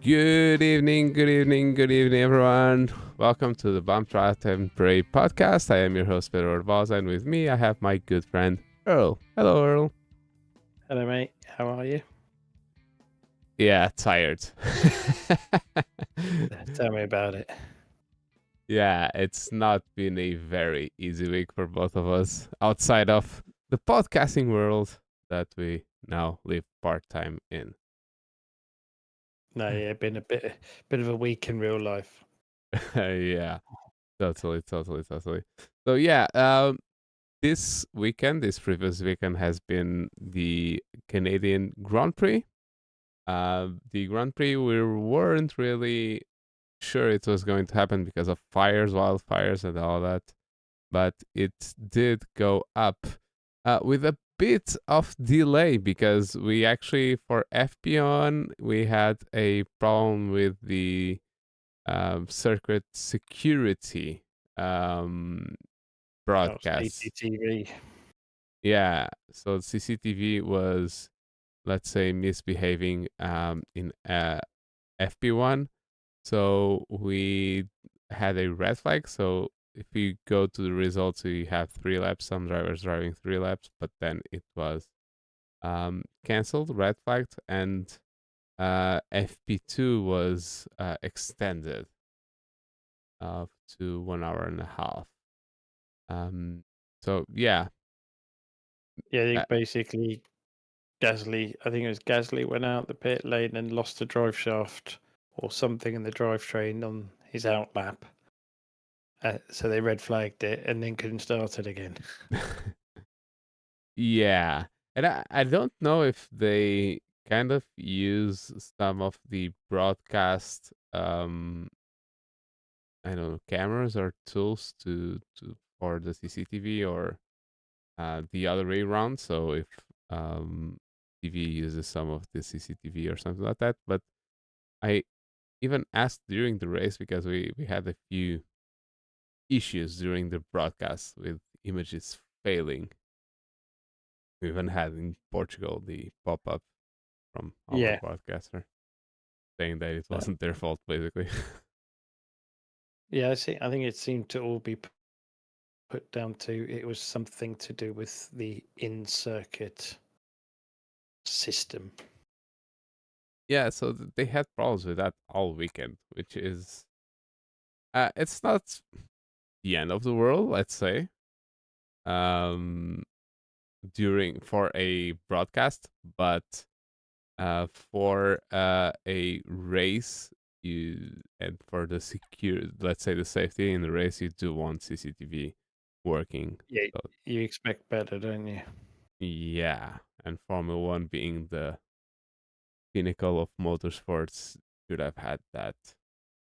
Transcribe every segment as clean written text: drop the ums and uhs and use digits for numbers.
Good evening, good evening, good evening, everyone. Welcome to the Bump Rat and Pray podcast. I am your host, Pedro Barbosa, and with me, I have my good friend, Earl. Hello, Earl. Hello, mate. How are you? Yeah, tired. Tell me about it. Yeah, it's not been a very easy week for both of us outside of the podcasting world that we now live part time in. No, yeah, been a bit of a week in real life. Yeah, totally. So, yeah, this previous weekend has been the Canadian Grand Prix. The Grand Prix, we weren't really sure it was going to happen because of fires, wildfires, and all that, but it did go up with a bit of delay because we actually, for FP1, we had a problem with the circuit security Oh, broadcasts. CCTV. Yeah, so CCTV was, let's say, misbehaving in FP1. So we had a red flag. So if you go to the results, we have 3 laps. Some drivers driving 3 laps, but then it was canceled, red flagged, and FP2 was extended to 1 hour and a half. So yeah, Yeah, uh, basically Gasly. I think it was Gasly went out the pit lane and lost the drive shaft or something in the drivetrain on his out lap. So they red flagged it and then couldn't start it again. yeah, and I don't know if they kind of use some of the broadcast I don't know, cameras or tools to for the CCTV or the other way around. So if TV uses some of the CCTV or something like that. But I even asked during the race because we had a few issues during the broadcast with images failing. We even had in Portugal the pop up from our Yeah. broadcaster saying that it Uh, wasn't their fault, basically. yeah, I think it seemed to all be put down to it was something to do with the in-circuit system. Yeah, so they had problems with that all weekend, which is it's not the end of the world, let's say. Um, during for a broadcast, but for a race, you and for the secure, let's say the safety in the race, you do want CCTV working. Yeah, So you expect better, don't you? yeah, and Formula One being the pinnacle of motorsports should have had that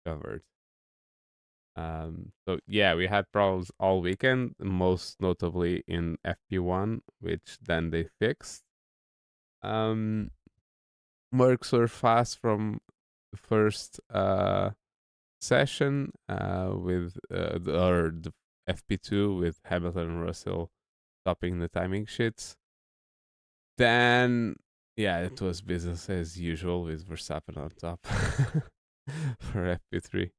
covered. So yeah, we had problems all weekend, most notably in FP1, which then they fixed. Um, Works were fast from the first session with the FP2 with Hamilton and Russell topping the timing sheets. Then yeah, it was business as usual with Verstappen on top for FP3.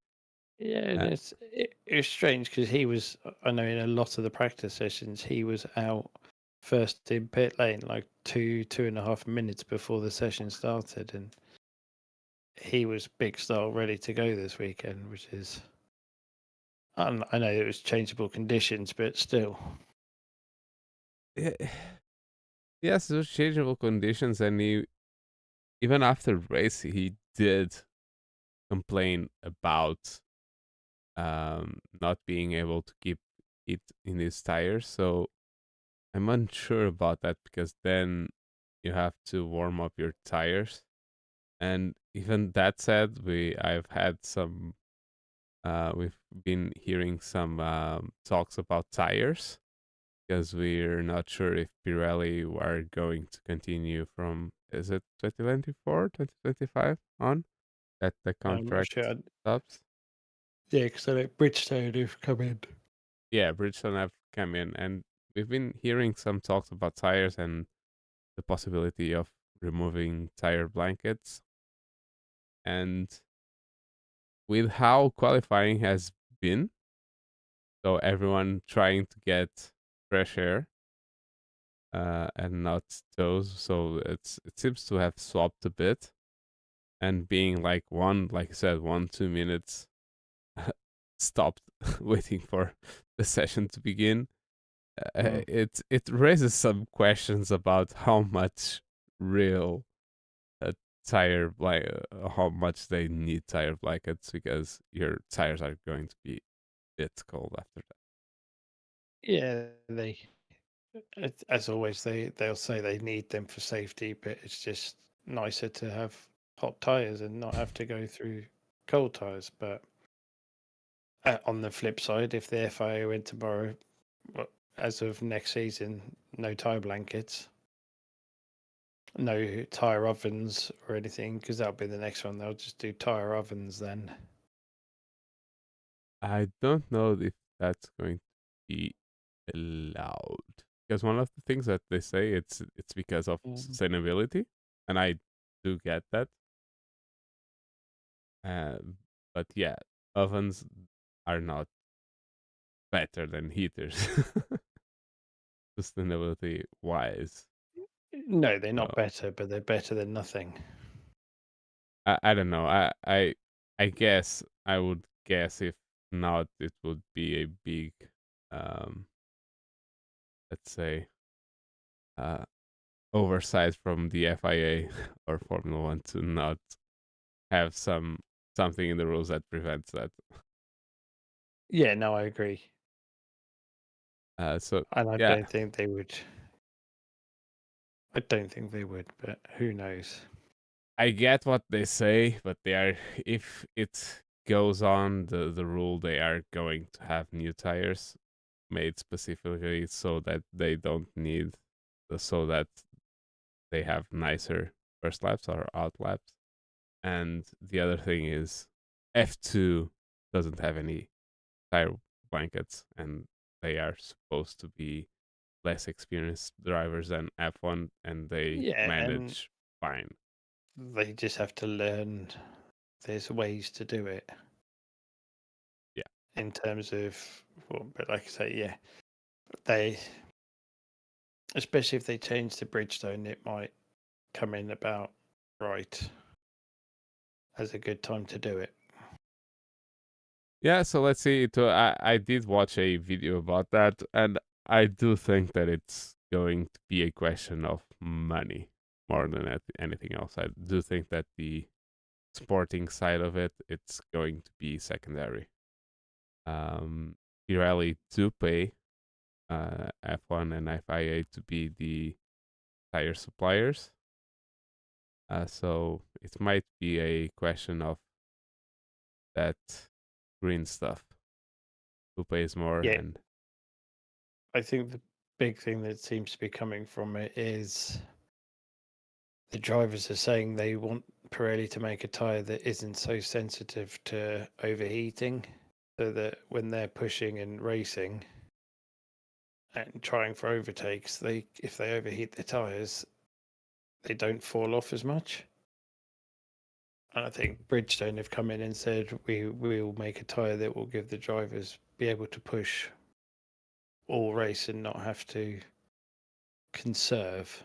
Yeah, and Uh, it was strange because he was. I know in a lot of the practice sessions he was out first in pit lane like 2.5 minutes before the session started, and he was big style ready to go this weekend, which is. I know it was changeable conditions, but still. eh, yes, those changeable conditions, and he even after race he did complain about not being able to keep it in his tires. So I'm unsure about that because then you have to warm up your tires. And even that said, I've had some we've been hearing some talks about tires because we're not sure if Pirelli are going to continue from, is it 2024, 2025 on that the I'm not contract sure. stops. Yeah, because I know Bridgestone have come in. Yeah, Bridgestone have come in, and we've been hearing some talks about tires and the possibility of removing tire blankets. And with how qualifying has been, so everyone trying to get fresh air and not those, so it seems to have swapped a bit and being like like I said, 1-2 minutes stopped waiting for the session to begin. Mm. It raises some questions about how much real how much they need tire blankets, because your tires are going to be a bit cold after that. Yeah, as always, they'll say they need them for safety, but it's just nicer to have hot tires and not have to go through cold tires. But on the flip side, if the FIA went to borrow, well, as of next season, no tire blankets, no tire ovens or anything, because that'll be the next one. They'll just do tire ovens then. I don't know if that's going to be allowed, because one of the things that they say it's because of sustainability, and I do get that. But yeah, ovens are not better than heaters, sustainability wise. No, they're So not better, but they're better than nothing. I don't know. I guess I would guess if not, it would be a big, um, let's say, uh, oversight from the FIA or Formula One to not have something in the rules that prevents that. Yeah, no, I agree. So And I yeah, don't think they would. I don't think they would, but who knows? I get what they say, but they are, if it goes on the rule, they are going to have new tires made specifically so that they don't need so that they have nicer first laps or out laps. And the other thing is F2 doesn't have any tire blankets, and they are supposed to be less experienced drivers than F1, and they Yeah, and manage fine. they just have to learn there's ways to do it Yeah. in terms of, well, but like I say, yeah, they, especially if they change to Bridgestone, it might come in about right as a good time to do it. Yeah, so let's see. I did watch a video about that, and I do think that it's going to be a question of money more than anything else. I do think that the sporting side of it's going to be secondary. Pirelli do pay F1 and FIA to be the tire suppliers, so it might be a question of that green stuff. Who pays more? Yeah, And I think the big thing that seems to be coming from it is the drivers are saying they want Pirelli to make a tyre that isn't so sensitive to overheating, so that when they're pushing and racing and trying for overtakes, if they overheat their tyres, they don't fall off as much. And I think Bridgestone have come in and said we will make a tyre that will give the drivers be able to push all race and not have to conserve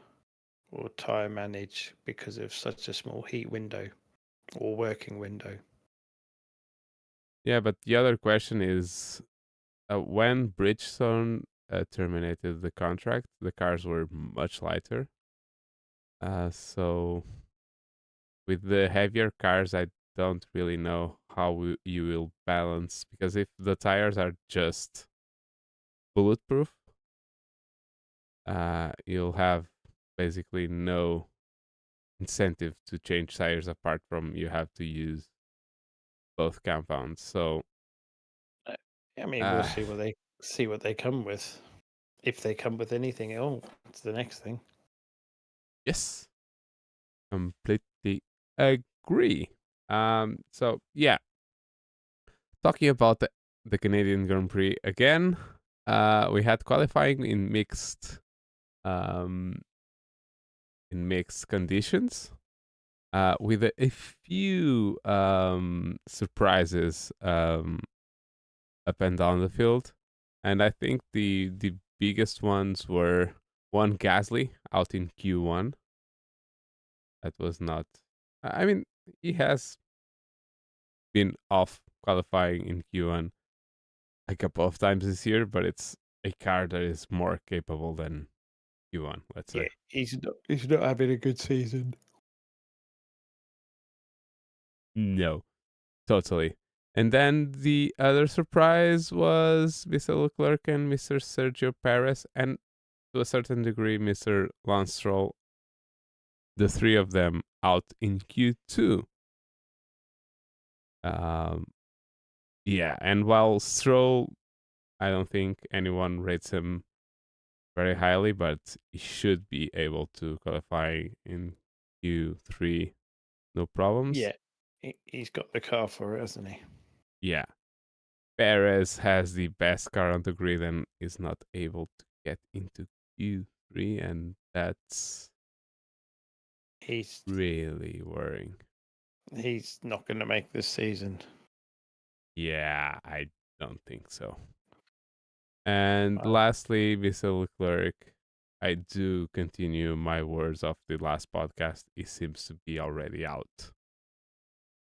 or tyre manage because of such a small heat window or working window. yeah, but the other question is, when Bridgestone terminated the contract, the cars were much lighter. So with the heavier cars, I don't really know how you will balance, because if the tires are just bulletproof, you'll have basically no incentive to change tires apart from you have to use both compounds. So, Uh, I mean, we'll uh, see what they come with. If they come with anything at all, that's the next thing. yes, completely agree. So yeah, talking about the Canadian Grand Prix again, we had qualifying um, in mixed conditions. with a few surprises up and down the field. And I think the biggest ones were one Gasly out in Q1. That was not. I mean, he has been off qualifying in Q1 a couple of times this year, but it's a car that is more capable than Q1, let's Yeah, say. he's not having a good season. No, totally. And then the other surprise was Mr. Leclerc and Mr. Sergio Perez, and to a certain degree, Mr. Lance Stroll, the three of them out in Q2. Um, yeah, and while Stroll, I don't think anyone rates him very highly, but he should be able to qualify in Q3, no problems. Yeah, he's got the car for it, hasn't he? Yeah, Perez has the best car on the grid and is not able to get into Q3, and that's He's really worrying. he's not going to make this season. Yeah, I don't think so. And Uh, lastly, Mr. Leclerc, I do continue my words of the last podcast. He seems to be already out.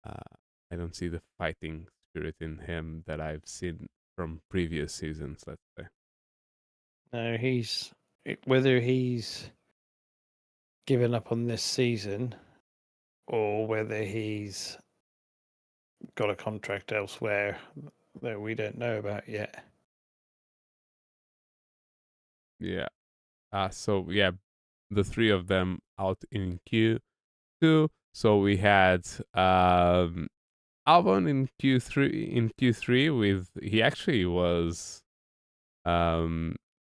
Uh, I don't see the fighting spirit in him that I've seen from previous seasons, let's say. no, whether he's given up on this season or whether he's got a contract elsewhere that we don't know about yet. Yeah. So yeah, the three of them out in Q2. So we had Albon in Q3 with he actually was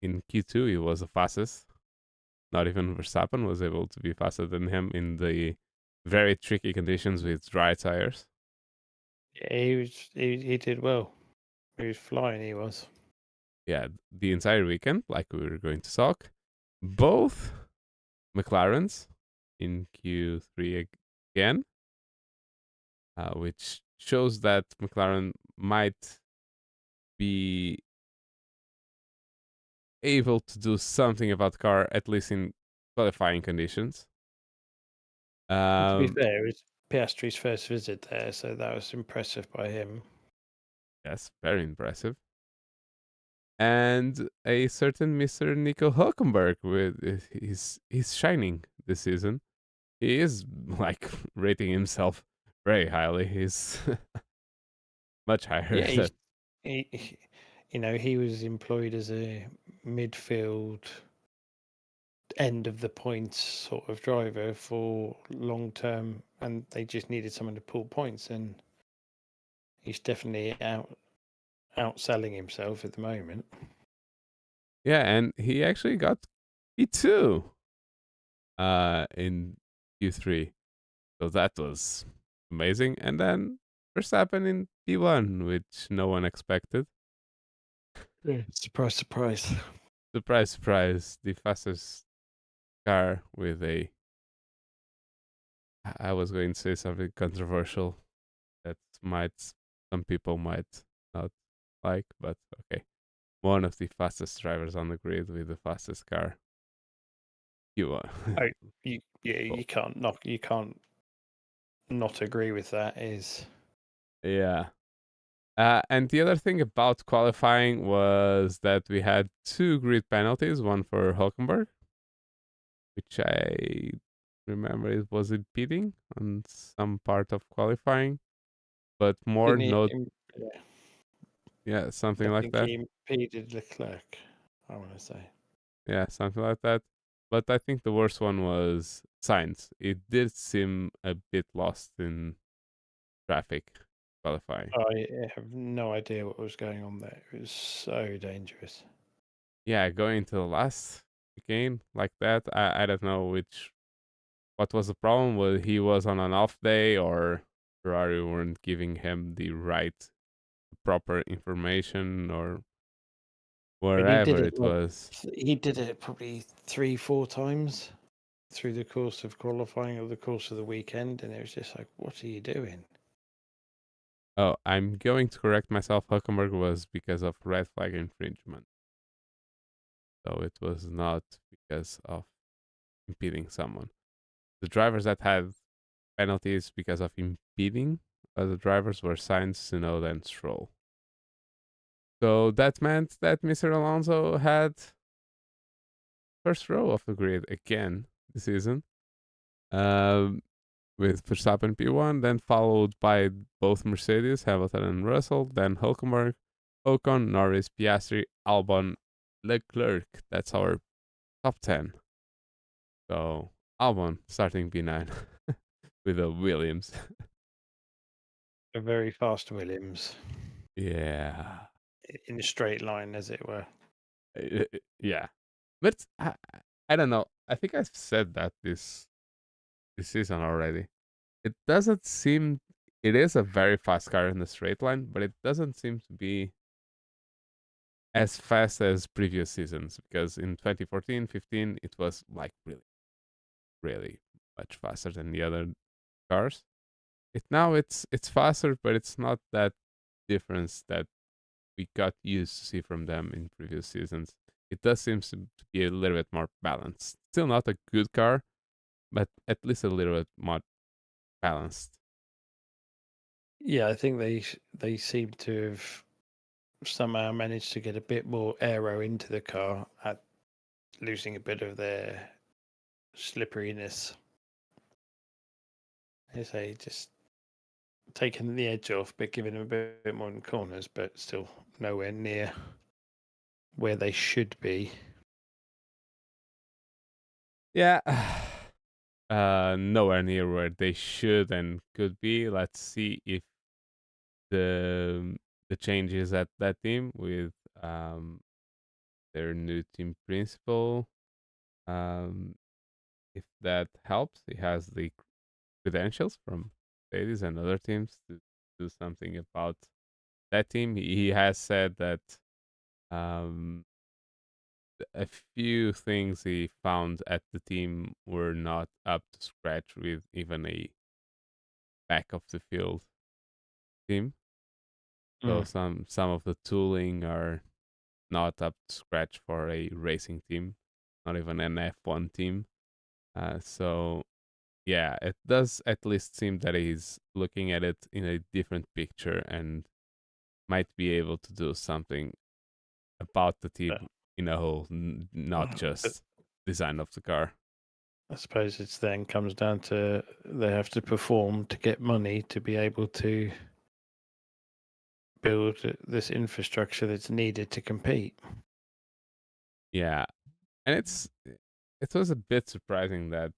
in Q2 he was the fastest. Not even Verstappen was able to be faster than him in the very tricky conditions with dry tires. Yeah, he did well. He was flying. He was. Yeah, the entire weekend, like we were going to talk, both McLarens in Q3 again, which shows that McLaren might be able to do something about the car, at least in qualifying conditions. To be Um, fair, it was Piastri's first visit there, so that was impressive by him. yes, very impressive. And a certain Mr. Nico Hulkenberg with he's shining this season. He is like rating himself very highly. He's much higher Yeah, than he he was employed as a midfield end of the points sort of driver for long term, and they just needed someone to pull points, and he's definitely outselling himself at the moment. yeah, and he actually got P2 in Q3. So that was amazing. And then Verstappen in P1, which no one expected. Yeah. Surprise, surprise. Surprise, surprise, the fastest car with a. I was going to say something controversial that might some people might not like, but okay. One of the fastest drivers on the grid with the fastest car. You are. Oh, you can't not agree with that. Is Yeah. And the other thing about qualifying was that we had two grid penalties, one for Hulkenberg, which I remember it was impeding on some part of qualifying, but more didn't he? note, Yeah, yeah, I something like think that. he impeded Leclerc. I want to say. Yeah, something like that. But I think the worst one was Sainz. It did seem a bit lost in traffic qualifying. I have no idea what was going on there. It was so dangerous. Yeah, going to the last chicane like that, I don't know what was the problem. Was he was on an off day or Ferrari weren't giving him the right proper information or I mean, wherever it was. he did it probably 3, 4 times. through the course of qualifying or the course of the weekend, and it was just like, what are you doing? Oh, I'm going to correct myself. Huckenberg was because of red flag infringement. So it was not because of impeding someone. The drivers that had penalties because of impeding other drivers were Sainz, Tsunoda, and Stroll. So that meant that Mr. Alonso had first row of the grid again this season, um, with Verstappen P1, then followed by both Mercedes, Hamilton and Russell, then Hulkenberg, Ocon, Norris, Piastri, Albon, Leclerc. That's our top 10. So Albon starting P9 with a Williams. A very fast Williams Yeah. in a straight line, as it were. Yeah. But I don't know. I think I've said that this season already. It doesn't seem it is a very fast car in the straight line, but it doesn't seem to be as fast as previous seasons because in 2014, 15 it was like really much faster than the other cars. It's faster, but it's not that difference that we got used to see from them in previous seasons. It does seem to be a little bit more balanced. Still not a good car, but at least a little bit more balanced. Yeah, I think they seem to have somehow managed to get a bit more aero into the car at losing a bit of their slipperiness. I say just taking the edge off, but giving them a bit more in corners, but still nowhere near where they should be. Yeah. Nowhere near where they should and could be. Let's see if the the changes at that team with their new team principal, um, if that helps. He has the credentials from Mercedes and other teams to do something about that team. He has said that um, a few things he found at the team were not up to scratch with even a back of the field team. So some of the tooling are not up to scratch for a racing team, not even an F1 team. So yeah, it does at least seem that he's looking at it in a different picture and might be able to do something about the team in a whole, not just design of the car. I suppose it's then comes down to they have to perform to get money to be able to build this infrastructure that's needed to compete. Yeah, and it was a bit surprising that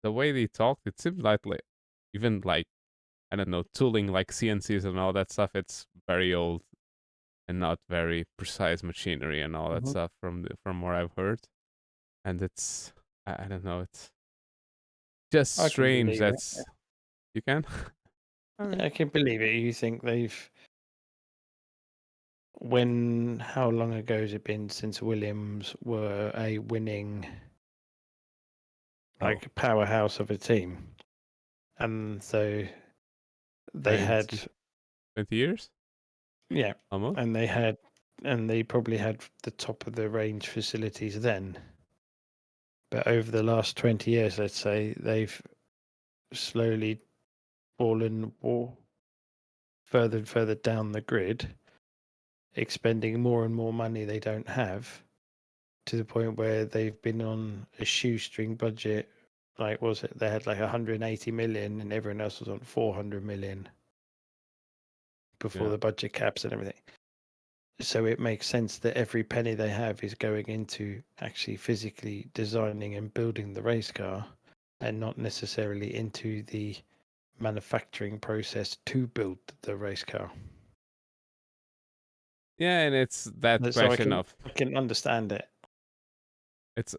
the way they talked, it seemed like even like I don't know, tooling like CNCs and all that stuff. It's very old and not very precise machinery and all that stuff from what I've heard. And it's I don't know, it's just I can strange. believe it. That's you can. I can believe it. You think they've how long ago has it been since Williams were a winning Oh, powerhouse of a team? And so they had 20 years yeah, almost. and they probably had the top of the range facilities then. But over the last 20 years, let's say, they've slowly fallen further and further down the grid, expending more and more money they don't have, to the point where they've been on a shoestring budget. Like, was it? They had like 180 million, and everyone else was on 400 million before Yeah. the budget caps and everything. So it makes sense that every penny they have is going into actually physically designing and building the race car, and not necessarily into the manufacturing process to build the race car. Yeah, and it's that So question of I can understand it. it's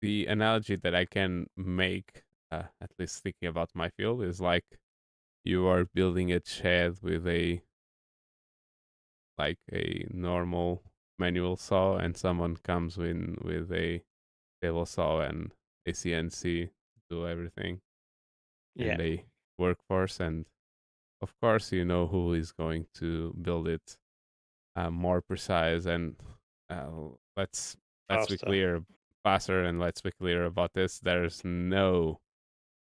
the analogy that I can make, at least thinking about my field, is like you are building a shed with a normal manual saw, and someone comes in with a table saw and ACNC do everything in Yeah, the workforce, and of course you know who is going to build it more precise and uh, let's be faster. clear, faster, and let's be clear about this. There's no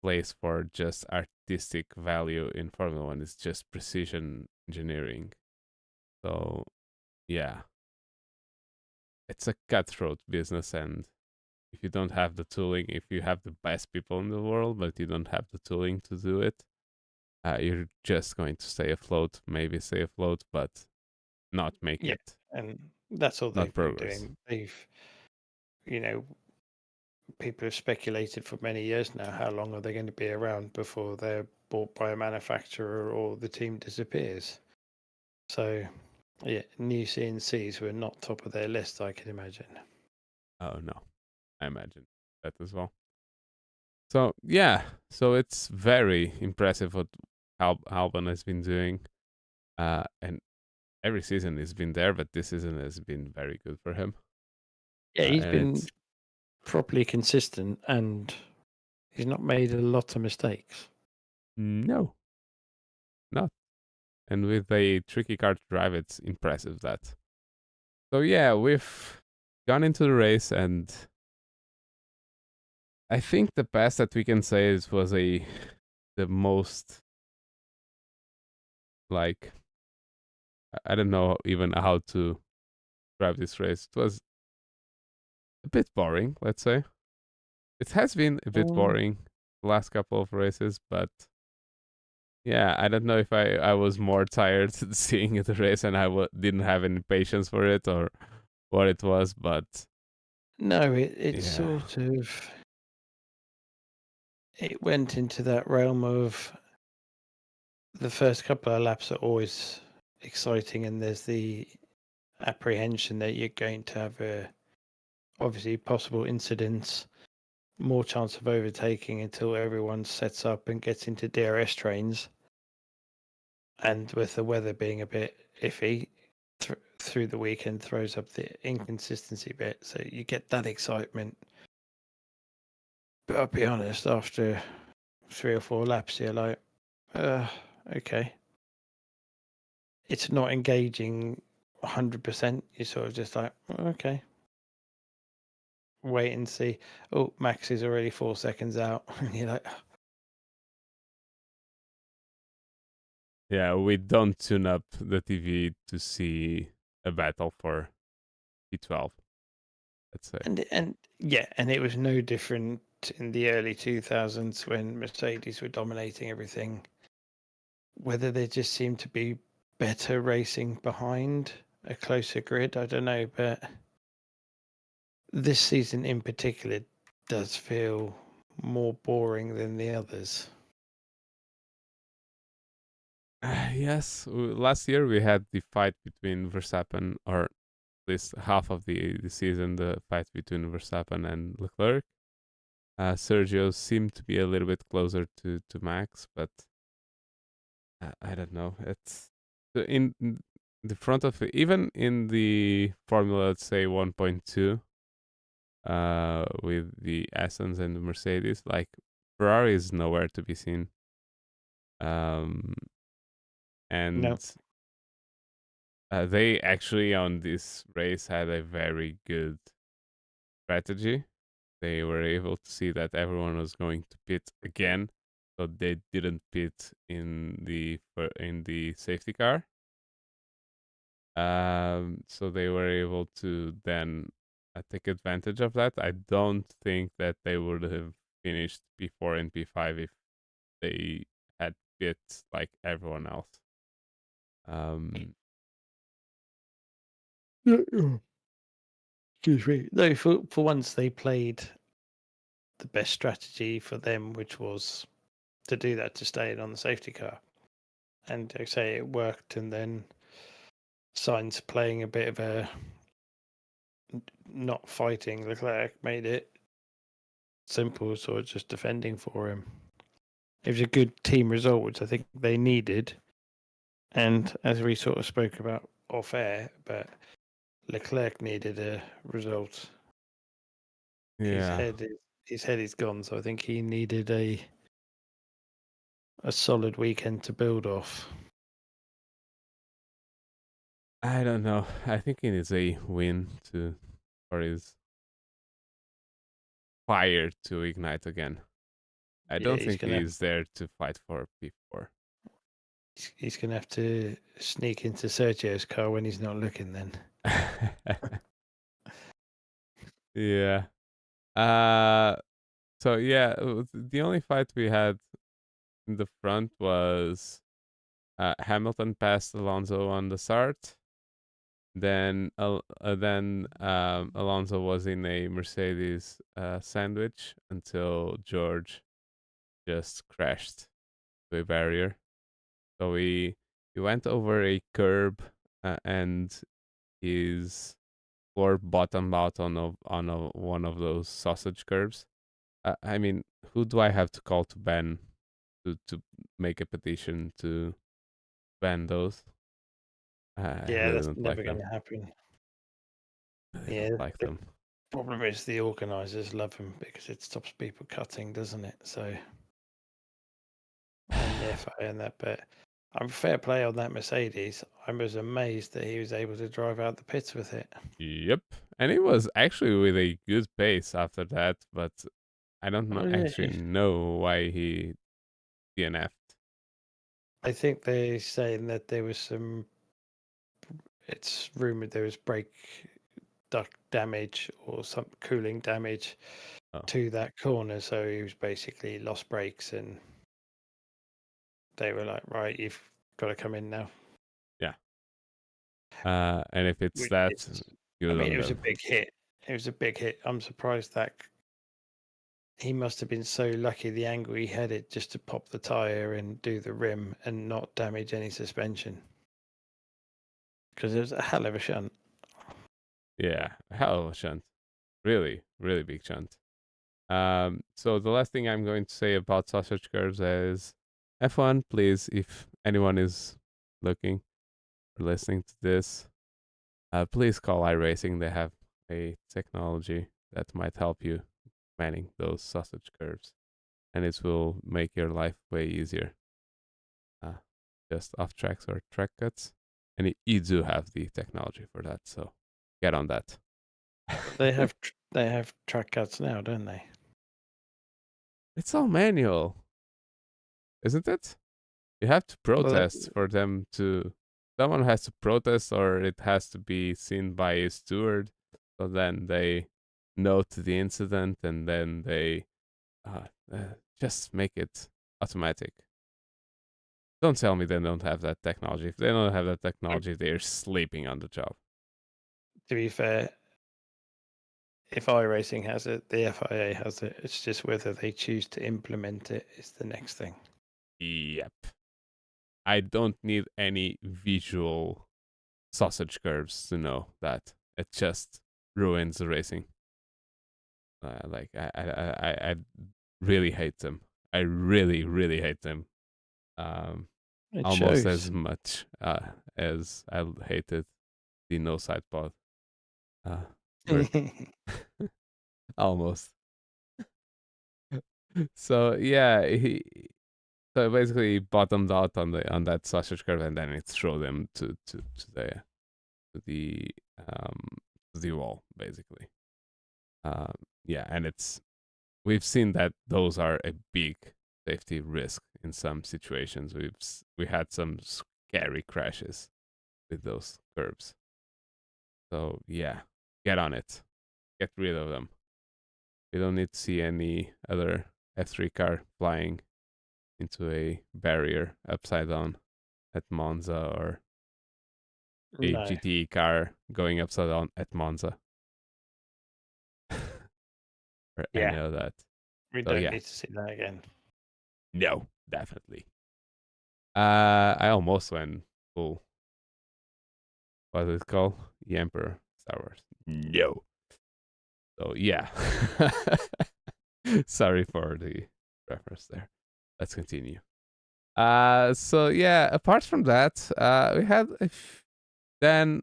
place for just artistic value in Formula One. It's just precision engineering. So yeah, it's a cutthroat business, and if you don't have the tooling, if you have the best people in the world, but you don't have the tooling to do it, you're just going to stay afloat, maybe stay afloat, but not make Yeah, it, and that's all not they've been progress. doing. You know, people have speculated for many years now how long are they going to be around before they're bought by a manufacturer or the team disappears. So, yeah, new CNCs were not top of their list, I can imagine. Oh no, I imagine that as well. So yeah, so it's very impressive what Albon has been doing, and every season he's been there, but this season has been very good for him. Yeah, he's And been it's properly consistent and he's not made a lot of mistakes. no, not. And with a tricky car to drive, it's impressive that. So yeah, we've gone into the race, and I think the best that we can say is was the most like I don't know even how to drive this race. It was a bit boring, let's say. It has been a bit Mm, boring the last couple of races, but yeah, I don't know if I was more tired seeing the race and didn't have any patience for it or what it was, but no, it yeah. sort of it went into that realm of the first couple of laps are always exciting, and there's the apprehension that you're going to have obviously possible incidents, more chance of overtaking until everyone sets up and gets into DRS trains. And with the weather being a bit iffy through the weekend, throws up the inconsistency bit. So you get that excitement. But I'll be honest, after 3 or 4 laps, you're like, okay. It's not engaging 100%. You're sort of just like, okay, wait and see. Oh, Max is already 4 seconds out. And you're like, Yeah, we don't tune up the TV to see a battle for P12, let's say. and yeah, and it was no different in the early 2000s when Mercedes were dominating everything. Whether there just seemed to be better racing behind a closer grid, I don't know, but this season in particular does feel more boring than the others. Yes, last year we had the fight between Verstappen, or at least half of the season, the fight between Verstappen and Leclerc. Sergio seemed to be a little bit closer to Max, but I don't know. It's in the front of it, even in the Formula, let's say 1.2, with the Astons and the Mercedes, like Ferrari is nowhere to be seen. Um, No, and they actually on this race had a very good strategy. They were able to see that everyone was going to pit again, so they didn't pit in the safety car. So they were able to then take advantage of that. I don't think that they would have finished P4 and P5 if they had pit like everyone else. Um, excuse me. No, for once they played the best strategy for them, which was to do that to stay in on the safety car. And I say it worked, and then Sainz playing a bit of a not fighting Leclerc made it simple, sort of just defending for him. It was a good team result, which I think they needed. And as we sort of spoke about off air, but Leclerc needed a result Yeah. his head is gone. So I think he needed a solid weekend to build off. I don't know. I think it is a win for his fire to ignite again. I Yeah, don't think gonna he's there to fight for P4. he's gonna have to sneak into Sergio's car when he's not looking. Then Yeah. Uh. So yeah, the only fight we had in the front was Hamilton passed Alonso on the start. Then Alonso was in a Mercedes sandwich until George just crashed to a barrier. So he went over a curb and his floor bottomed out on one of those sausage curbs. I mean, who do I have to call to ban to make a petition to ban those? I yeah, really that's don't never like them. gonna happen. Really Yeah, don't like the them. problem is the organisers love him because it stops people cutting, doesn't it? So and the FIA and that, but I'm fair play on that Mercedes. I was amazed that he was able to drive out the pits with it. Yep. And it was actually with a good pace after that, but I don't know Oh yeah, actually know why he DNF'd. I think they're saying that there was some. It's rumored there was brake duct damage or some cooling damage Oh, to that corner, so he was basically lost brakes, and they were like, "Right, you've got to come in now." yeah. And if it's Which that, is, I good mean, on it was a them. big hit. It was a big hit. I'm surprised that he must have been so lucky the angle he had it just to pop the tire and do the rim and not damage any suspension, because it was a hell of a shunt. Yeah, hell of a shunt. Really, really big shunt. So the last thing I'm going to say about sausage curves is F1, please, if anyone is looking or listening to this, please call iRacing. They have a technology that might help you manning those sausage curves, and it will make your life way easier. Uh, just off tracks or track cuts, and you do have the technology for that. So get on that. They have track cuts now, don't they? It's all manual, isn't it? You have to Well, protest for them to. Someone has to protest, or it has to be seen by a steward. So then they note the incident, and then they just make it automatic. Don't tell me they don't have that technology. If they don't have that technology, they're sleeping on the job. to be fair, if iRacing has it, the FIA has it. It's just whether they choose to implement it is the next thing. Yep. I don't need any visual sausage curves to know that. It just ruins the racing. I really hate them. I really, really hate them. It Almost as shows. much as I hated the no side pod version. Almost. So yeah, so basically he bottomed out on that sausage curve, and then it threw them to the um to the wall basically. Um, yeah, and we've seen that those are a big safety risk in some situations. We had some scary crashes with those curbs. So yeah, get on it. Get rid of them. We don't need to see any other F3 car flying into a barrier upside down at Monza, or a No. GTE car going upside down at Monza or any Yeah. of that. We So don't yeah, need to see that again. no, definitely. I almost went full. What is it called? The Emperor Star Wars. No. So yeah. Sorry for the reference there. Let's continue. So yeah, apart from that, we had then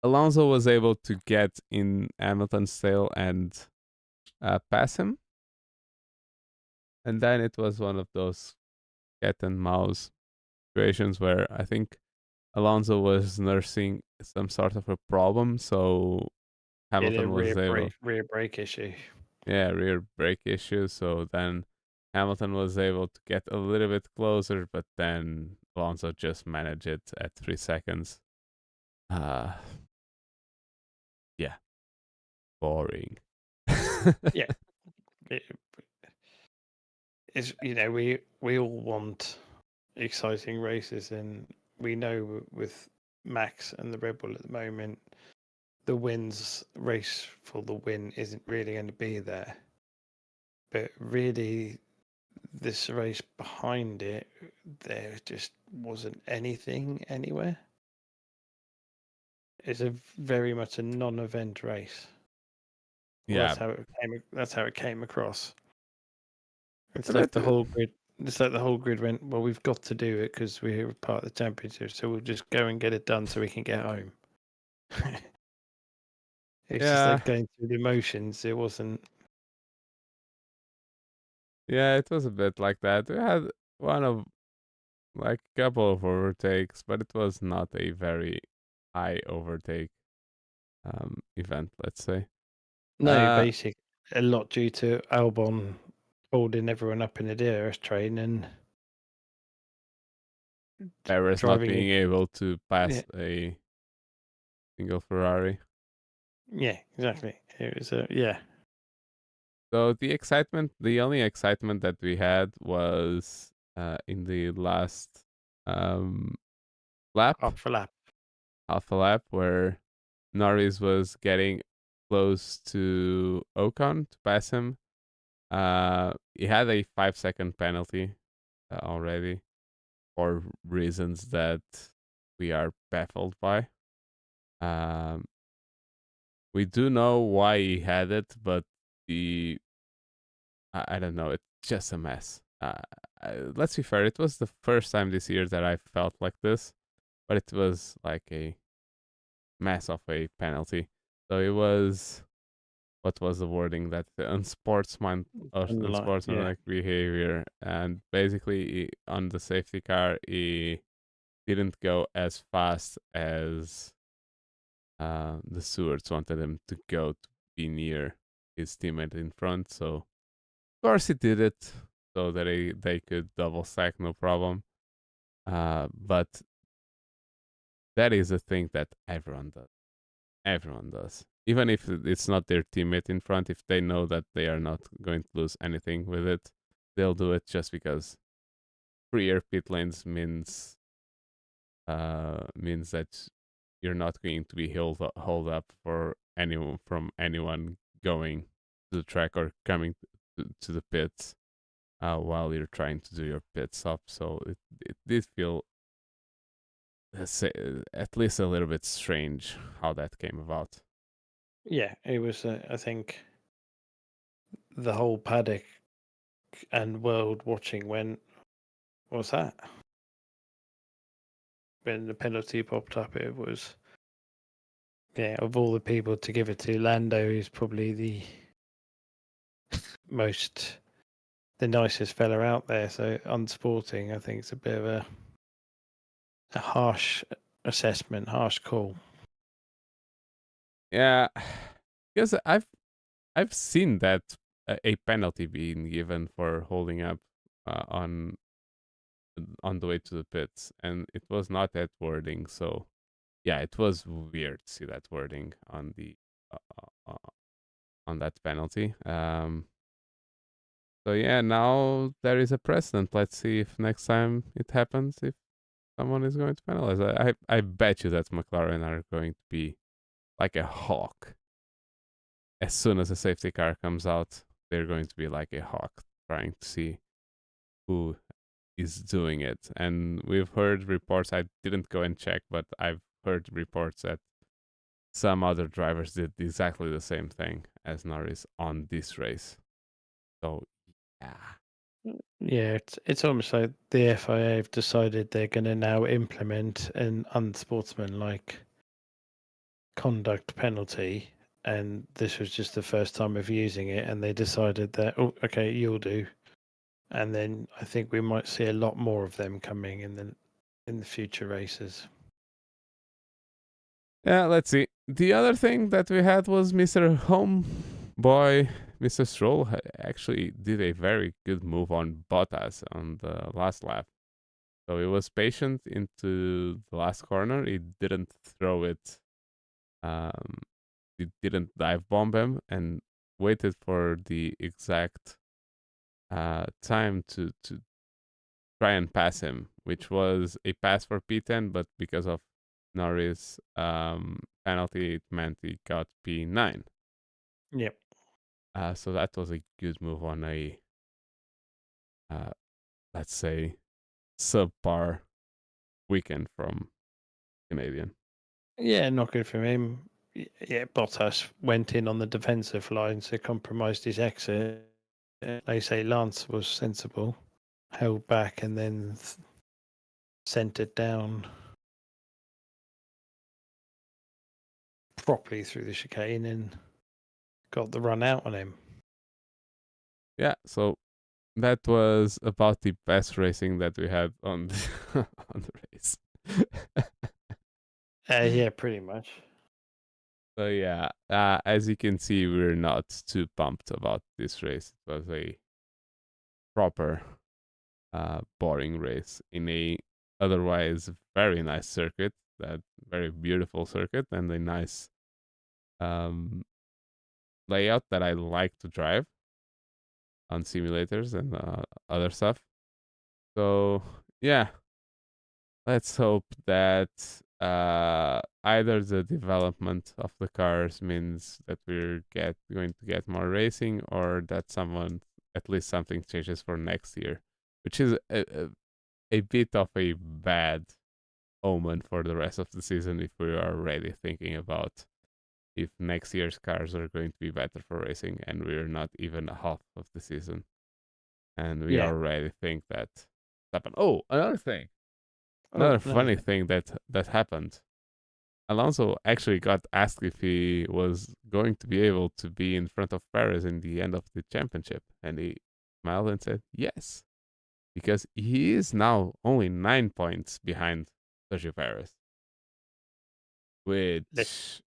Alonso was able to get in Hamilton's tail and pass him, and then it was one of those cat and mouse situations where I think Alonso was nursing some sort of a problem, so In a Hamilton was able, rear brake issue. yeah, rear brake issue. So then Hamilton was able to get a little bit closer, but then Alonso just managed it at 3 seconds. Uh, yeah, boring. Yeah, it, it's we all want exciting races, and we know with Max and the Red Bull at the moment, the race for the win isn't really going to be there. But really, this race behind it, there just wasn't anything anywhere. It's a very much a non-event race. Well, Yeah, that's how it came across. It's like but the whole grid. It's like the whole grid went. Well, we've got to do it because we're part of the championship, so we'll just go and get it done so we can get home. It's just yeah, like going through the motions. It wasn't. yeah, it was a bit like that. We had one of like a couple of overtakes, but it was not a very high overtake event, let's say. No, basic. A lot due to Albon holding everyone up in the DRS train and Perez not driving it. being able to Yeah, pass a single Ferrari. yeah, exactly. It was a yeah So the only excitement that we had was in the last um, lap, half a lap. half a lap, where Norris was getting close to Ocon to pass him. He had a 5 second penalty already for reasons that we are baffled by. Um, we do know why he had it, but the I don't know. It's just a mess. Let's be fair. It was the first time this year that I felt like this, but it was like a mess of a penalty. So it was, what was the wording, that the Yeah, unsportsmanlike behavior, and basically on the safety car he didn't go as fast as the stewards wanted him to go to be near his teammate in front. So of course he did it so that they could double stack no problem. But that is a thing that everyone does. Everyone does. Even if it's not their teammate in front, if they know that they are not going to lose anything with it, they'll do it just because freer pit lanes means that you're not going to be hold up for anyone from anyone going to the track or coming to the pits while you're trying to do your pit stop. So it did feel at least a little bit strange how that came about. yeah. It was. I think the whole paddock and world watching went. What's that? When the penalty popped up, it was. Yeah, of all the people to give it to, Lando is probably the most, the nicest fella out there. So unsporting, I think it's a bit of a harsh assessment, harsh call. Yeah, because I've seen that a penalty being given for holding up on the way to the pits, and it was not that wording. So yeah, it was weird to see that wording on the uh, on that penalty. So yeah, now there is a precedent. Let's see if next time it happens, if someone is going to penalize. I bet you that McLaren are going to be like a hawk. As soon as a safety car comes out, they're going to be like a hawk, trying to see who is doing it. And we've heard reports. I didn't go and check, but I've heard reports that some other drivers did exactly the same thing as Norris on this race. So yeah. Yeah, it's almost like the FIA have decided they're going to now implement an unsportsmanlike conduct penalty, and this was just the first time of using it, and they decided that, oh, okay, you'll do. And then I think we might see a lot more of them coming in the future races. Yeah, let's see. The other thing that we had was Mr. Homeboy, Mr. Stroll actually did a very good move on Bottas on the last lap. So he was patient into the last corner. He didn't throw it. Um, he didn't dive bomb him and waited for the exact time to try and pass him, which was a pass for P10, but because of Norris penalty, it meant he got P9. Yep. So that was a good move on a, uh, let's say, subpar weekend from Canadian. Yeah, not good for him. Yeah, Bottas went in on the defensive line, so compromised his exit. They say Lance was sensible, held back, and then sent it down properly through the chicane and got the run out on him. Yeah, so that was about the best racing that we had on on the race. Yeah, pretty much. So yeah, as you can see, we're not too pumped about this race. It was a proper, boring race in a otherwise very nice circuit, that very beautiful circuit, and a nice um, layout that I like to drive on simulators and other stuff. So yeah, let's hope that either the development of the cars means that we're going to get more racing, or that someone at least something changes for next year, which is a bit of a bad omen for the rest of the season if we are already thinking about if next year's cars are going to be better for racing and we're not even a half of the season and we Yeah. already think that happened. Oh, another thing. Oh, Another no. funny thing that happened. Alonso actually got asked if he was going to be able to be in front of Perez in the end of the championship, and he smiled and said yes, because he is now only 9 points behind Sergio Perez, which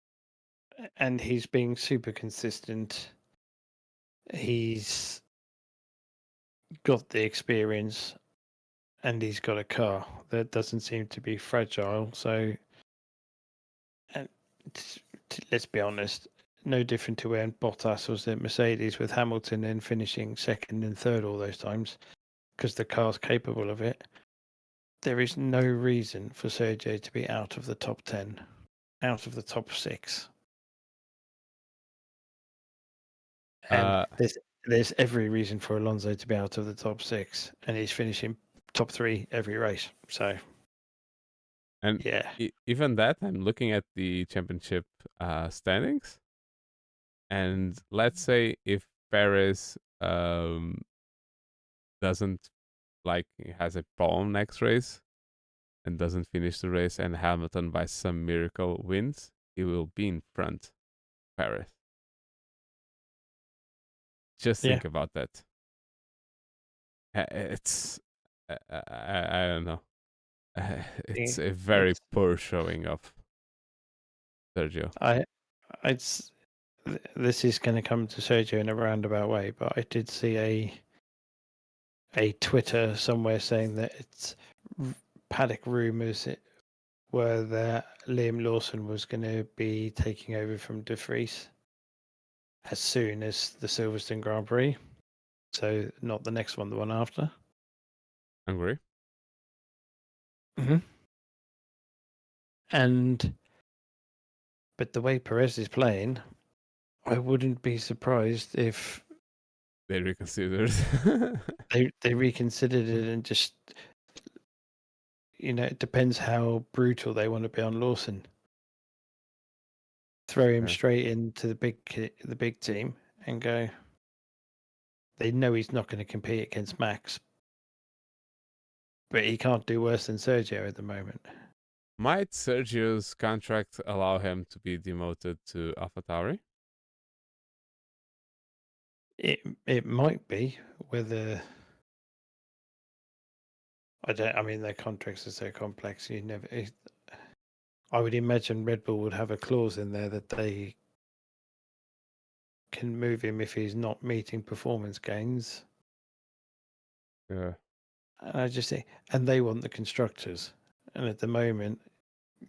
And he's being super consistent. He's got the experience, and he's got a car that doesn't seem to be fragile. So, and let's be honest, no different to when Bottas was at Mercedes with Hamilton and finishing second and third all those times, because the car's capable of it. There is no reason for Sergio to be out of the top 10, out of the top 6. And uh there's every reason for Alonso to be out of the top 6, and he's finishing top 3 every race. So and yeah, even that, I'm looking at the championship standings, and let's say if Perez doesn't, like, has a problem next race and doesn't finish the race, and Hamilton by some miracle wins, he will be in front Paris. Just yeah, think about that. It's I don't know. It's a very it's poor showing of Sergio. I it's this is going to come to Sergio in a roundabout way, but I did see a Twitter somewhere saying that it's paddock rumors were that Liam Lawson was going to be taking over from De Vries as soon as the Silverstone Grand Prix. So not the next one, the one after. Hungry? Mm-hmm. And but the way Perez is playing, I wouldn't be surprised if They reconsidered. they reconsidered it and just, it depends how brutal they want to be on Lawson. Throw him Yeah. straight into the big team and go. They know he's not going to compete against Max, but he can't do worse than Sergio at the moment. Might Sergio's contract allow him to be demoted to AlphaTauri? It might be. Whether I don't. I mean, their contracts are so complex. You never. I would imagine Red Bull would have a clause in there that they can move him if he's not meeting performance gains. Yeah. And I just think, and they want the constructors. And at the moment,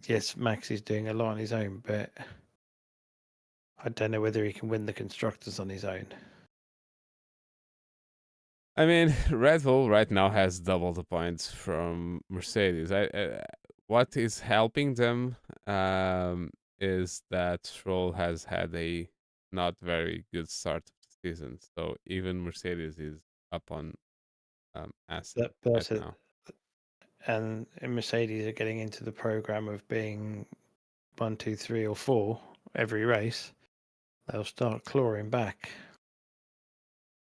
yes, Max is doing a lot on his own, but I don't know whether he can win the constructors on his own. I mean, Red Bull right now has double the points from Mercedes. What is helping them is that Stroll has had a not very good start of the season. So even Mercedes is up on Aston right That's it. now. And Mercedes are getting into the program of being 1, 2, 3, or 4 every race. They'll start clawing back.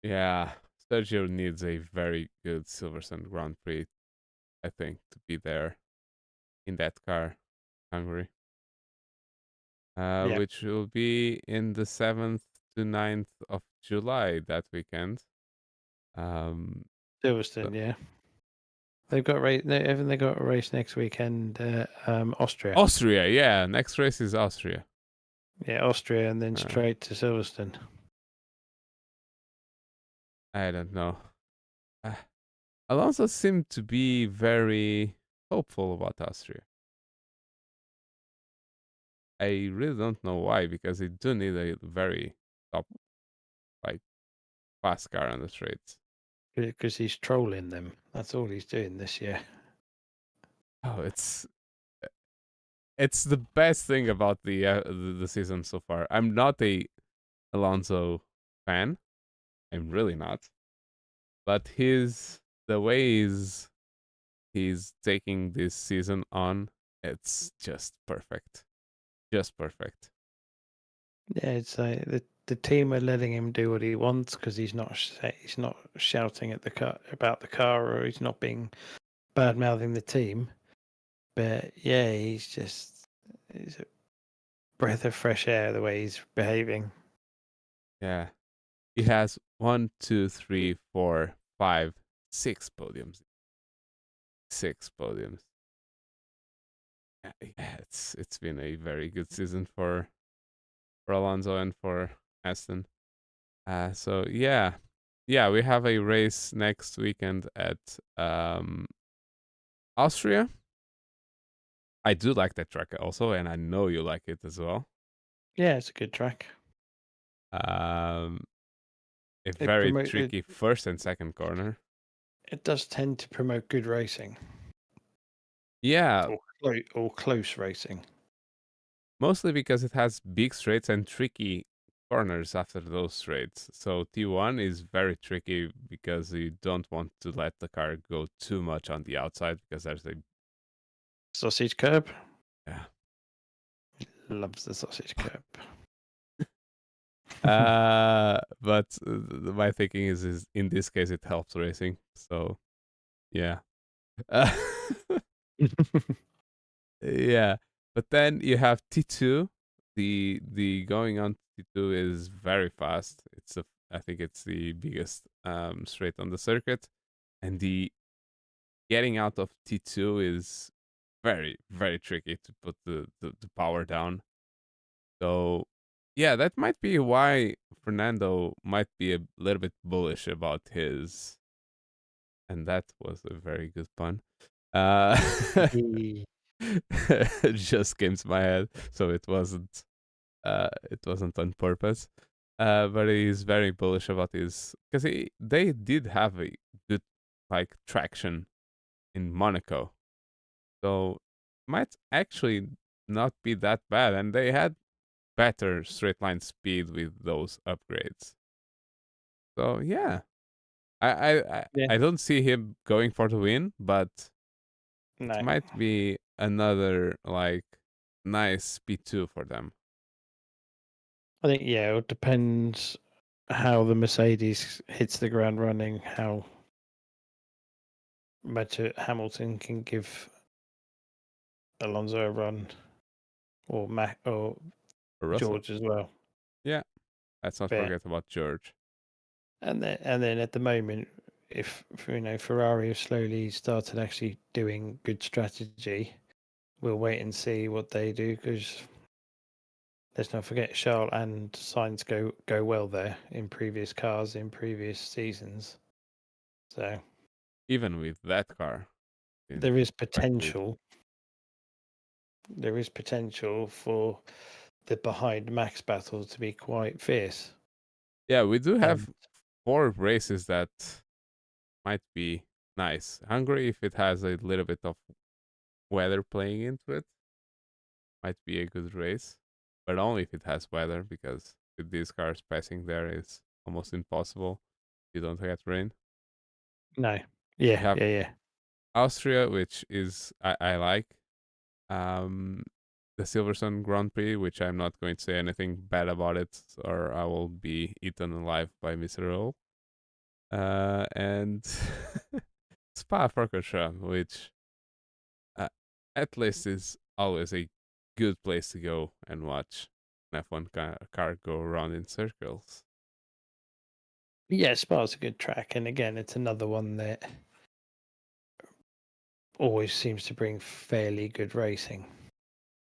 Yeah, Sergio needs a very good Silverstone Grand Prix, I think, to be there in that car, Hungary. Yeah, Which will be in the 7th to 9th of July that weekend. So Silverstone. Yeah, they've got race. Haven't they got a race next weekend? Austria. Austria, yeah. Next race is Austria. Yeah, Austria, and then Uh, straight to Silverstone. I don't know. Uh, Alonso seemed to be very hopeful about Austria. I really don't know why, because they do need a very top, like, fast car on the straights. Because he's trolling them. That's all he's doing this year. Oh, it's the best thing about the season so far. I'm not a Alonso fan. I'm really not. But the way he's taking this season on, it's just perfect. Just perfect. Yeah, it's like the team are letting him do what he wants because he's not shouting at the car about the car, or he's not being bad mouthing the team. But yeah, he's a breath of fresh air the way he's behaving. Yeah. He has 1, 2, 3, 4, 5, 6 podiums. 6 podiums. Yeah, it's been a very good season for Alonso and for Aston. So yeah, we have a race next weekend at Austria. I do like that track also, and I know you like it as well. Yeah, it's a good track. A It very promote it, tricky first and second corner. it does tend to promote good racing Yeah, or close racing. mostly because it has big straights and tricky corners after those straights. So T1 is very tricky because you don't want to let the car go too much on the outside because there's a Sausage curb. yeah. Loves the sausage curb. But my thinking is in this case it helps racing. So yeah. Uh, yeah. But then you have T2. The going on T2 is very fast. I think it's the biggest straight on the circuit, and the getting out of T2 is very very tricky to put the power down. So yeah, that might be why Fernando might be a little bit bullish about his, and that was a very good pun. Uh, it just came to my head, so it wasn't on purpose. But he's very bullish about his, because they did have a good like traction in Monaco, so might actually not be that bad, and they had better straight line speed with those upgrades. So yeah, Yeah, I don't see him going for the win, but it no. might be another like nice P2 for them. I think it depends how the Mercedes hits the ground running, how much Hamilton can give Alonso a run, or Mac or Russell. George as well. Yeah, let's not But, forget about George. and then at the moment, if Ferrari have slowly started actually doing good strategy, we'll wait and see what they do, because let's not forget Charles and Sainz go well there in previous cars in previous seasons. So Even with that car, there is quite good. potential. There is potential for the behind Max battle to be quite fierce. Yeah, we do have And 4 races that might be nice. Hungary, if it has a little bit of weather playing into it, might be a good race, but only if it has weather, because with these cars passing there is almost impossible if you don't get rain. no, We yeah, have yeah. Austria, which is I like. The Silverstone Grand Prix, which I'm not going to say anything bad about it, or I will be eaten alive by Mr. Earl. And Spa-Francorchamps, which at least is always a good place to go and watch an F1 car go around in circles. Yeah, Spa's a good track, and again, it's another one that always seems to bring fairly good racing.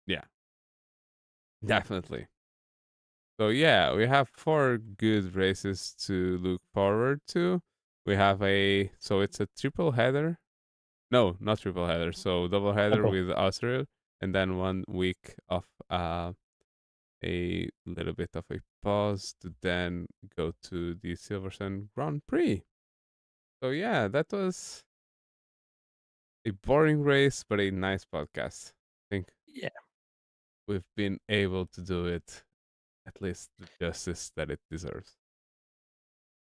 Yeah, definitely. So yeah, we have 4 good races to look forward to. We have it's a triple header. No, not triple header. So double header with Austria, and then 1 week of a little bit of a pause to then go to the Silverstone Grand Prix. So yeah, that was a boring race, but a nice podcast. I think we've been able to do it at least the justice that it deserves.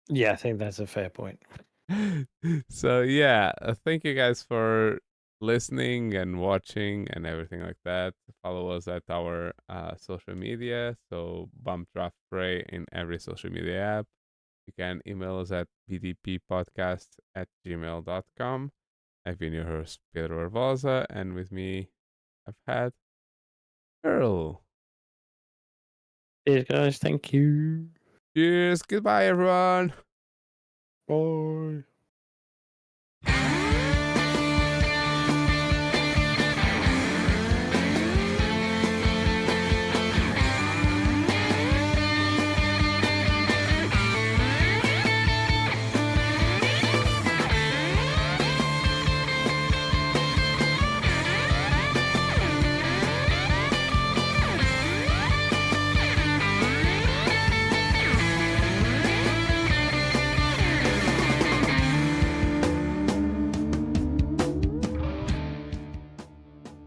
Yeah, I think that's a fair point. So yeah, thank you guys for listening and watching and everything like that. Follow us at our social media. So Bump Draft Pray in every social media app. You can email us at bdppodcast@gmail.com. I've been your host, Pedro Barbosa, and with me I've had Earl. Cheers, guys. Thank you. Cheers. Goodbye, everyone. Bye.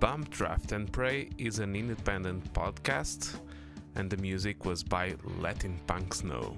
Bump Draft and Pray is an independent podcast, and the music was by Letting Punks Know.